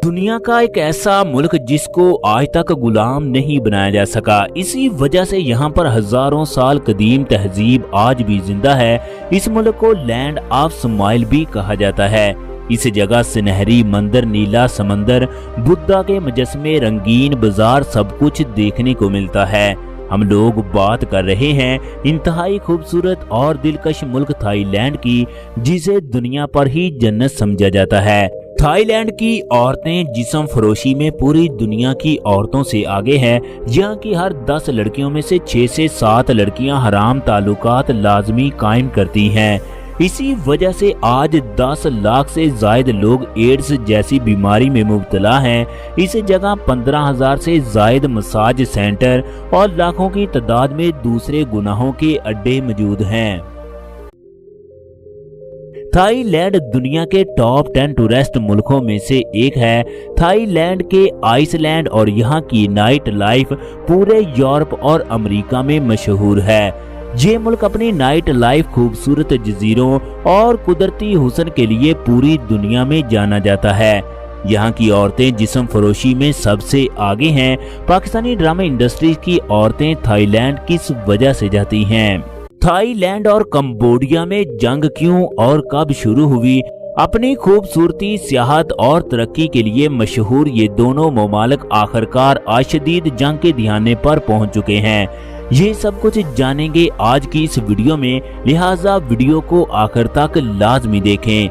दुनिया का एक ऐसा मुल्क जिसको आज तक गुलाम नहीं बनाया जा सका। इसी वजह से यहाँ पर हजारों साल कदीम तहजीब आज भी जिंदा है। इस मुल्क को लैंड ऑफ स्माइल भी कहा जाता है। इस जगह सुनहरी मंदिर, नीला समंदर, बुद्धा के मुजस्मे, रंगीन बाजार, सब कुछ देखने को मिलता है। हम लोग बात कर रहे हैं इंतहाई खूबसूरत और दिलकश मुल्क थाईलैंड की, जिसे दुनिया पर ही जन्नत समझा जाता है। थाईलैंड की औरतें जिस्म फरोशी में पूरी दुनिया की औरतों से आगे हैं। यहाँ की हर 10 लड़कियों में से 6 से 7 लड़कियां हराम ताल्लुकात लाजमी कायम करती हैं। इसी वजह से आज 10 लाख से जायद लोग एड्स जैसी बीमारी में मुब्तला हैं। इस जगह 15,000 से जायद मसाज सेंटर और लाखों की तादाद में दूसरे गुनाहों के अड्डे मौजूद हैं। थाईलैंड दुनिया के टॉप 10 टूरिस्ट मुल्कों में से एक है। थाईलैंड के आइसलैंड और यहाँ की नाइट लाइफ पूरे यूरोप और अमेरिका में मशहूर है। ये मुल्क अपनी नाइट लाइफ, खूबसूरत जजीरों और कुदरती हुस्न के लिए पूरी दुनिया में जाना जाता है। यहाँ की औरतें जिस्म फरोशी में सबसे आगे हैं। पाकिस्तानी ड्रामा इंडस्ट्री की औरतें थाईलैंड किस वजह से जाती हैं? थाईलैंड और कंबोडिया में जंग क्यों और कब शुरू हुई? अपनी खूबसूरती, सियाहत और तरक्की के लिए मशहूर ये दोनों ममालिक आखिरकार अशदीद जंग के दिहाने पर पहुंच चुके हैं। ये सब कुछ जानेंगे आज की इस वीडियो में, लिहाजा वीडियो को आखिर तक लाजमी देखें।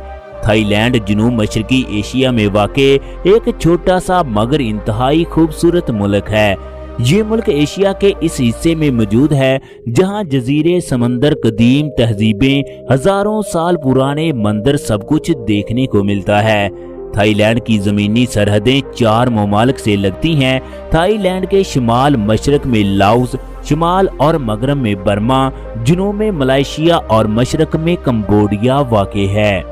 थाईलैंड जनूब मशरकी एशिया में वाक़े एक छोटा सा मगर इंतहाई खूबसूरत मुल्क है। ये मुल्क एशिया के इस हिस्से में मौजूद है जहां जजीरे, समंदर, कदीम तहजीबें, हजारों साल पुराने मंदिर, सब कुछ देखने को मिलता है। थाईलैंड की जमीनी सरहदें 4 ममालिक से लगती हैं। थाईलैंड के शिमाल मशरक में लाओस, शिमाल और मगरब में बर्मा, जुनूब में मलेशिया और मशरक में कंबोडिया वाक़े है।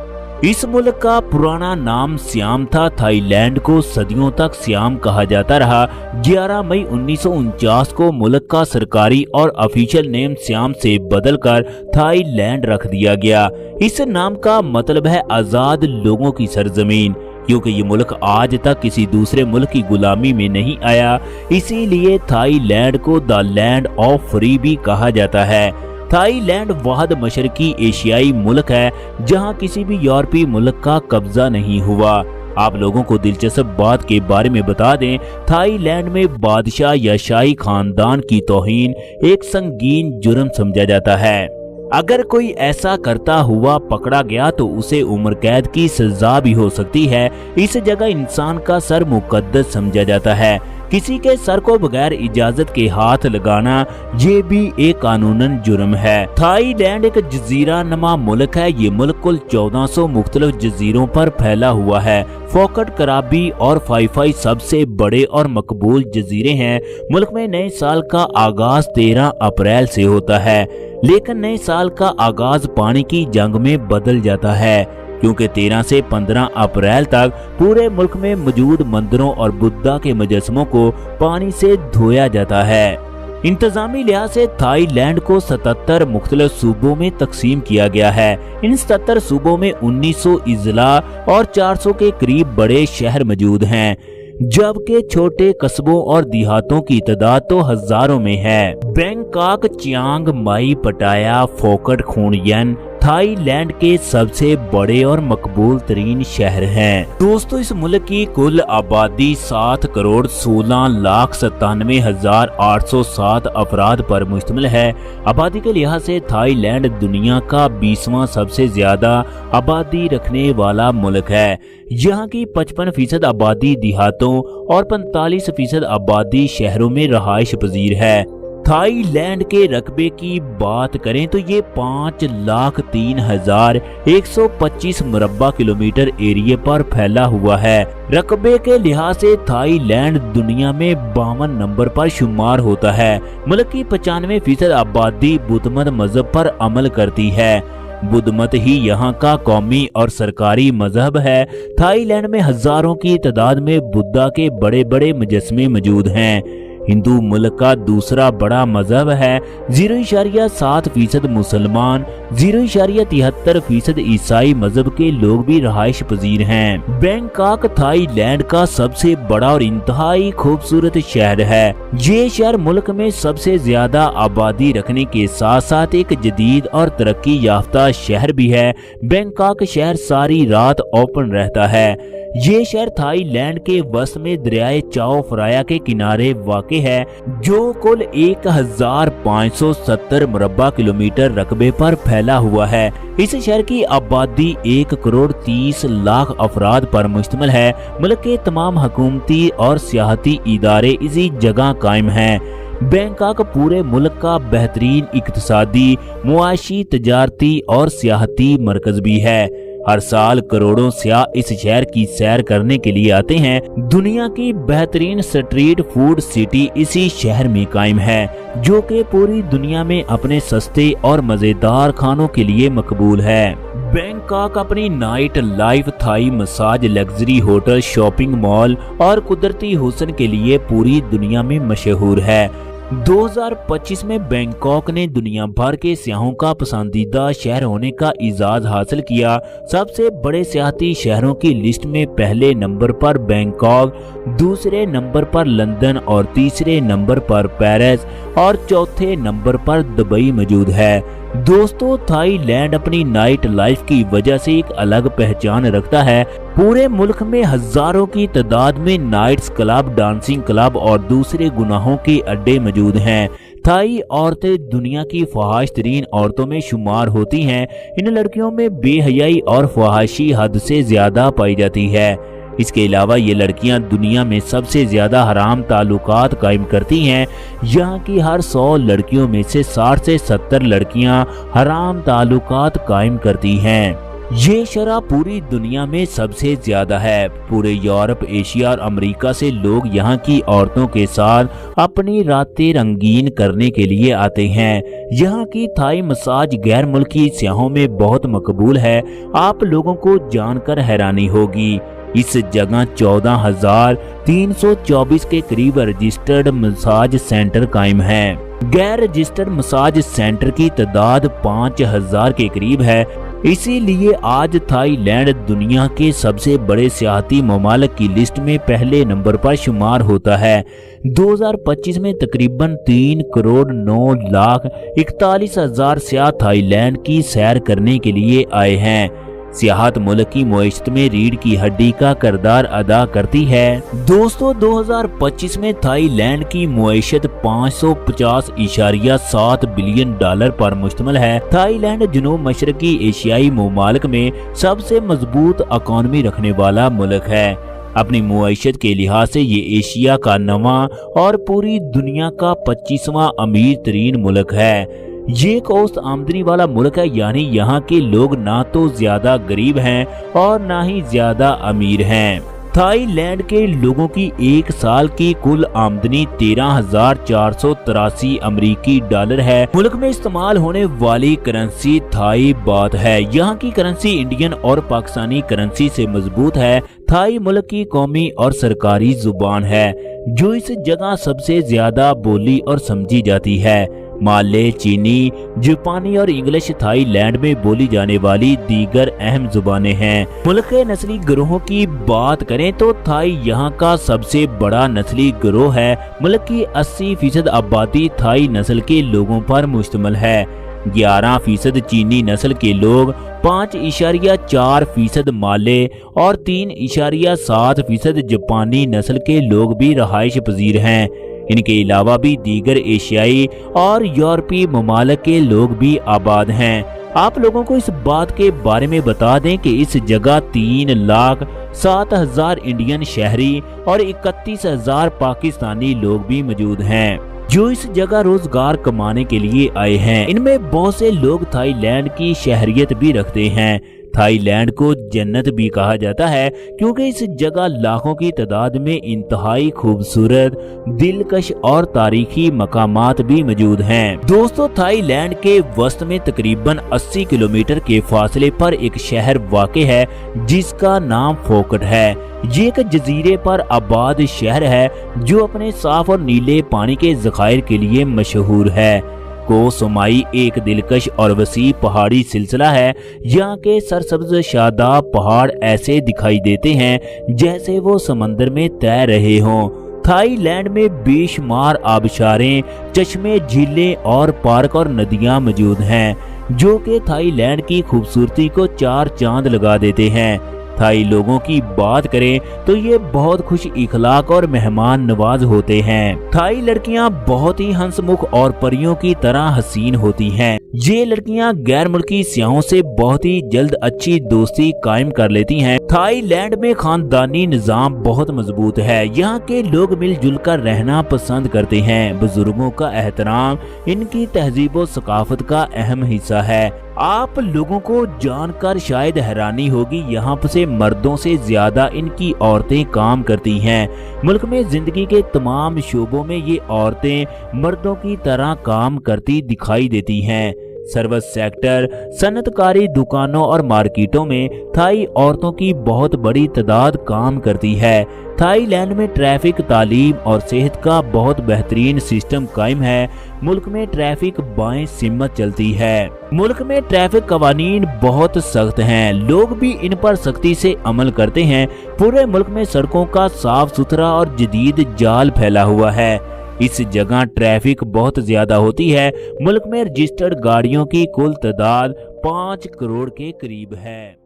इस मुल्क का पुराना नाम सियाम था। थाईलैंड को सदियों तक सियाम कहा जाता रहा। 11 मई 1949 को मुल्क का सरकारी और ऑफिशियल नेम सियाम से बदलकर थाईलैंड रख दिया गया। इस नाम का मतलब है आजाद लोगों की सरजमीन, क्योंकि ये मुल्क आज तक किसी दूसरे मुल्क की गुलामी में नहीं आया। इसीलिए थाईलैंड को द लैंड ऑफ फ्री भी कहा जाता है। थाईलैंड वाहिद मशरकी एशियाई मुल्क है जहां किसी भी यूरोपीय मुल्क का कब्जा नहीं हुआ। आप लोगों को दिलचस्प बात के बारे में बता दें, थाईलैंड में बादशाह या शाही खानदान की तौहीन एक संगीन जुर्म समझा जाता है। अगर कोई ऐसा करता हुआ पकड़ा गया तो उसे उम्र कैद की सजा भी हो सकती है। इस जगह इंसान का सर मुकद्दस समझा जाता है। किसी के सर को बगैर इजाजत के हाथ लगाना ये भी एक कानूनन जुर्म है। थाईलैंड एक जजीरा नमा मुल्क है। ये मुल्क कुल 1400 मुख्तलिफ जजीरों पर फैला हुआ है। फोकट, कराबी और फाइफाई सबसे बड़े और मकबूल जजीरे हैं। मुल्क में नए साल का आगाज 13 अप्रैल से होता है, लेकिन नए साल का आगाज पानी की जंग में बदल जाता है, क्योंकि 13 से 15 अप्रैल तक पूरे मुल्क में मौजूद मंदिरों और बुद्धा के मुजस्समों को पानी से धोया जाता है। इंतजामी लिहाज से थाईलैंड को 77 मुख्तलिफ सूबों में तकसीम किया गया है। इन 77 सूबों में 1900 इजला और 400 के करीब बड़े शहर मौजूद हैं, जबकि छोटे कस्बों और देहातों की तादाद तो हजारों में है। बैंकॉक, चियांग माई, पटाया, फोकट, खुनयन थाईलैंड के सबसे बड़े और मकबूल तरीन शहर हैं। दोस्तों, इस मुल्क की कुल आबादी 7 करोड़ 16 लाख 97,807 अफराद पर मुश्तमिल है। आबादी के लिहाज से थाईलैंड दुनिया का 20वां सबसे ज्यादा आबादी रखने वाला मुल्क है। यहाँ की 55% आबादी देहातों और 45% आबादी शहरों में रहायश पजीर है। थाईलैंड के रकबे की बात करें तो ये 5,03,125 मुरब्बा किलोमीटर एरिया पर फैला हुआ है। रकबे के लिहाज से थाईलैंड दुनिया में 52 नंबर पर शुमार होता है। मुल्क की 95% आबादी बुद्ध मत मजहब पर अमल करती है। बुद्ध मत ही यहाँ का कौमी और सरकारी मजहब है। थाईलैंड में हजारों की तादाद में बुद्धा के बड़े बड़े मुजस्मे मौजूद हैं। हिंदू मुल्क का दूसरा बड़ा मजहब है। 0.7% मुसलमान, 0.73% ईसाई मजहब के लोग भी रहाइश पजीर हैं। बैंकॉक थाईलैंड का सबसे बड़ा और इंतहाई खूबसूरत शहर है। ये शहर मुल्क में सबसे ज्यादा आबादी रखने के साथ साथ एक जदीद और तरक्की याफ्ता शहर भी है। बैंकॉक शहर सारी रात ओपन रहता है। ये शहर थाईलैंड के वस्त में दरियाए चाओ फ्राया के किनारे वाक़े है, जो कुल 1570 मुरब्बा किलोमीटर रकबे पर फैला हुआ है। इस शहर की आबादी 1,30,00,000 अफराद पर मुश्तमिल है। मुल्क के तमाम हुकूमती और सियाहती इदारे इसी जगह कायम हैं। बैंकॉक पूरे मुल्क का बेहतरीन इक्तिसादी, मुआशी, तजारती और सियाहती मरकज भी है। हर साल करोड़ों सियाह इस शहर की सैर करने के लिए आते हैं। दुनिया की बेहतरीन स्ट्रीट फूड सिटी इसी शहर में कायम है, जो कि पूरी दुनिया में अपने सस्ते और मजेदार खानों के लिए मकबूल है। बैंकॉक अपनी night life, Thai massage, luxury hotel, shopping mall और कुदरती हुस्न के लिए पूरी दुनिया में मशहूर है। 2025 में बैंकॉक ने दुनिया भर के सियाहों का पसंदीदा शहर होने का इजाज़ हासिल किया। सबसे बड़े सियाहती शहरों की लिस्ट में पहले नंबर पर बैंकॉक, दूसरे नंबर पर लंदन और तीसरे नंबर पर पेरिस और चौथे नंबर पर दुबई मौजूद है। दोस्तों, थाईलैंड अपनी नाइट लाइफ की वजह से एक अलग पहचान रखता है। पूरे मुल्क में हजारों की तादाद में नाइट्स क्लब, डांसिंग क्लब और दूसरे गुनाहों के अड्डे मौजूद हैं। थाई औरतें दुनिया की फहाश तरीन औरतों में शुमार होती हैं। इन लड़कियों में बेहयाई और फहाशी हद से ज्यादा पाई जाती है। इसके अलावा ये लड़कियां दुनिया में सबसे ज्यादा हराम ताल्लुकात कायम करती हैं। यहाँ की हर 100 लड़कियों में से 60 से 70 लड़कियां हराम ताल्लुकात कायम करती हैं। ये शरह पूरी दुनिया में सबसे ज्यादा है। पूरे यूरोप, एशिया और अमेरिका से लोग यहाँ की औरतों के साथ अपनी रातें रंगीन करने के लिए आते हैं। यहाँ की थाई मसाज गैर मुल्की सियाहों में बहुत मकबूल है। आप लोगों को जानकर हैरानी होगी, इस जगह 14,324 के करीब रजिस्टर्ड मसाज सेंटर कायम हैं। गैर रजिस्टर्ड मसाज सेंटर की तादाद 5,000 के करीब है। इसीलिए आज थाईलैंड दुनिया के सबसे बड़े सियाहती ममालिक की लिस्ट में पहले नंबर पर शुमार होता है। 2025 में तकरीबन 3,09,41,000 सियाह थाईलैंड की सैर करने के लिए आए हैं। सियाहत मुल्क की मुआशरत में रीढ़ की हड्डी का किरदार अदा करती है। दोस्तों, 2025 में थाईलैंड की मुआशरत 550.7 बिलियन डॉलर पर मुश्तमिल है। थाईलैंड जुनूब मशरकी एशियाई ममालिक में सबसे मजबूत इकॉनमी रखने वाला मुल्क है। अपनी मुआशरत के लिहाज से ये एशिया का 9वां और पूरी दुनिया का 25वां अमीर तरीन मुल्क है। ये एक औसत आमदनी वाला मुल्क है, यानी यहाँ के लोग ना तो ज्यादा गरीब हैं और ना ही ज्यादा अमीर हैं। थाईलैंड के लोगों की एक साल की कुल आमदनी 13,483 अमेरिकी डॉलर है। मुल्क में इस्तेमाल होने वाली करेंसी थाई बात है। यहाँ की करेंसी इंडियन और पाकिस्तानी करेंसी से मजबूत है। थाई मुल्क की कौमी और सरकारी जुबान है, जो इस जगह सबसे ज्यादा बोली और समझी जाती है। माले, चीनी, जापानी और इंग्लिश थाईलैंड में बोली जाने वाली दीगर अहम जुबानें हैं। मुल्क के नस्ली गिरोहों की बात करें तो थाई यहाँ का सबसे बड़ा नस्ली गिरोह है। मुल्क की 80% आबादी थाई नस्ल के लोगों पर मुश्तमिल है। 11% चीनी नस्ल के लोग, 5.4% माले और 3.7% जापानी नस्ल के लोग भी रहाइश पजीर हैं। इनके अलावा भी दीगर एशियाई और यूरोपीय ममालिक के लोग भी आबाद हैं। आप लोगों को इस बात के बारे में बता दें कि इस जगह 3,07,000 इंडियन शहरी और 31,000 पाकिस्तानी लोग भी मौजूद हैं, जो इस जगह रोजगार कमाने के लिए आए हैं। इनमें बहुत से लोग थाईलैंड की शहरियत भी रखते हैं। थाईलैंड को जन्नत भी कहा जाता है क्योंकि इस जगह लाखों की तादाद में इंतहाई खूबसूरत, दिलकश और तारीखी मकामात भी मौजूद हैं। दोस्तों, थाईलैंड के वस्त में तकरीबन 80 किलोमीटर के फासले पर एक शहर वाक़ है जिसका नाम फोकट है। ये एक जजीरे पर आबाद शहर है जो अपने साफ और नीले पानी के ज़खायर के लिए मशहूर है। को सोमाई एक दिलकश और वसी पहाड़ी सिलसिला है। यहाँ के सरसब्ज शादाब पहाड़ ऐसे दिखाई देते हैं जैसे वो समंदर में तैर रहे हों। थाईलैंड में बेशुमार आबशारें, चश्मे, झीलें और पार्क और नदियाँ मौजूद हैं जो कि थाईलैंड की खूबसूरती को चार चांद लगा देते हैं। थाई लोगों की बात करें तो ये बहुत खुश इखलाक और मेहमान नवाज होते हैं। थाई लड़कियां बहुत ही हंसमुख और परियों की तरह हसीन होती हैं। ये लड़कियां गैर मुल्की सियाहों से बहुत ही जल्द अच्छी दोस्ती कायम कर लेती हैं। थाईलैंड में खानदानी निजाम बहुत मजबूत है। यहाँ के लोग मिलजुल कर रहना पसंद करते हैं। बुजुर्गों का एहतराम इनकी तहजीब और सकाफत का अहम हिस्सा है। आप लोगों को जानकर शायद हैरानी होगी, यहाँ से मर्दों से ज्यादा इनकी औरतें काम करती हैं। मुल्क में जिंदगी के तमाम शोबों में ये औरतें मर्दों की तरह काम करती दिखाई देती हैं। सर्विस सेक्टर, सनतकारी दुकानों और मार्केटों में थाई औरतों की बहुत बड़ी तादाद काम करती है। थाईलैंड में ट्रैफिक, तालीम और सेहत का बहुत बेहतरीन सिस्टम कायम है। मुल्क में ट्रैफिक बाएं सिमत चलती है। मुल्क में ट्रैफिक कवानीन बहुत सख्त हैं। लोग भी इन पर सख्ती से अमल करते हैं। पूरे मुल्क में सड़कों का साफ सुथरा और जदीद जाल फैला हुआ है। इस जगह ट्रैफिक बहुत ज्यादा होती है। मुल्क में रजिस्टर्ड गाड़ियों की कुल तादाद 5 करोड़ के करीब है।